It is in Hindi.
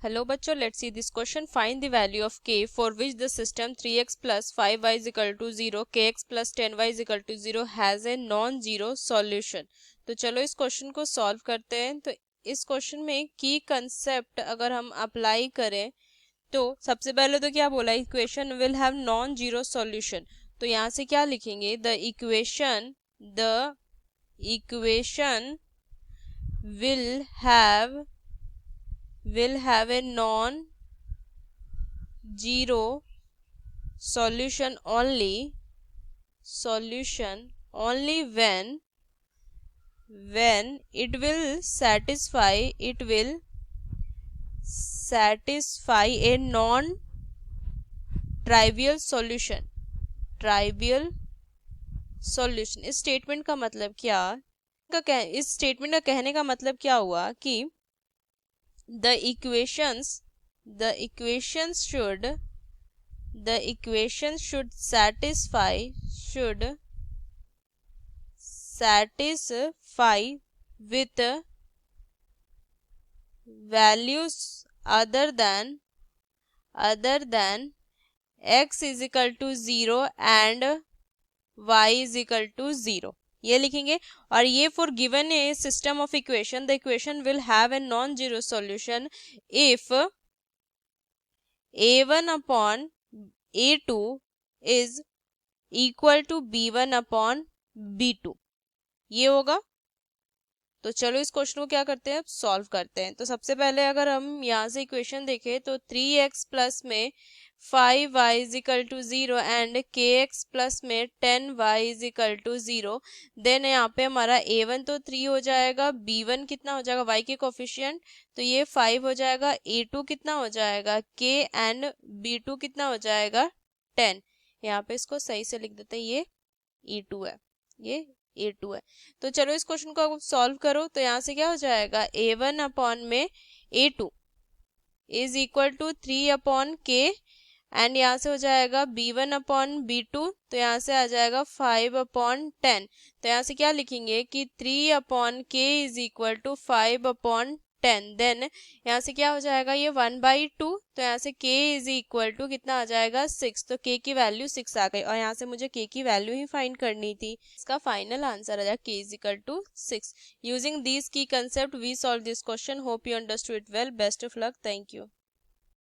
हेलो बच्चों, let's see this question. Find the value of k for which the system 3x plus 5y is equal to 0 kx plus 10y is equal to 0 has a non zero solution. तो चलो इस क्वेश्चन को सॉल्व करते हैं. तो इस क्वेश्चन में की कंसेप्ट अगर हम अप्लाई करें तो सबसे पहले तो क्या बोला, equation will have non zero solution. तो यहाँ से क्या लिखेंगे, the equation will have a non-zero solution only when it will satisfy a non-trivial solution. इस स्टेटमेंट का मतलब क्या, इस स्टेटमेंट का कहने का मतलब क्या हुआ कि the equations should satisfy with values other than x is equal to 0 and y is equal to 0. ये लिखेंगे. और ये for given a system of equation the equation will have a non zero solution if a1 upon a2 is equal to b1 upon b2. ये होगा. तो चलो इस क्वेश्चन को क्या करते हैं, सॉल्व करते हैं. तो सबसे पहले अगर हम यहाँ से इक्वेशन देखें तो 3x प्लस में 5y is equal to 0 and kx plus में 10y is equal to 0. Then यहाँ पे हमारा a1 तो 3 हो जाएगा, b1 कितना हो जाएगा, y के कोफिशिएंट, तो ये 5 हो जाएगा, a2 कितना हो जाएगा k एंड b2 कितना हो जाएगा 10. यहाँ पे इसको सही से लिख देते हैं, ये e2 है, ये a2 है. तो चलो इस क्वेश्चन को सॉल्व करो. तो यहाँ से क्या हो जाएगा, a1 अपॉन में a2 is equal to 3 upon k and यहाँ से हो जाएगा b1 अपॉन b2, तो यहाँ से आ जाएगा 5 अपॉन 10. तो यहाँ से क्या लिखेंगे कि 3 upon k is equal to 5 upon 10. Then यहाँ से क्या हो जाएगा, ये 1/2, तो यहाँ से k इज इक्वल टू कितना आ जाएगा 6. तो k की वैल्यू 6 आ गई और यहाँ से मुझे k की वैल्यू ही फाइंड करनी थी. इसका फाइनल आंसर आ जाएगा k is equal to 6. Using this key concept we solve this question. Hope you understood it well. Best of luck. Thank you.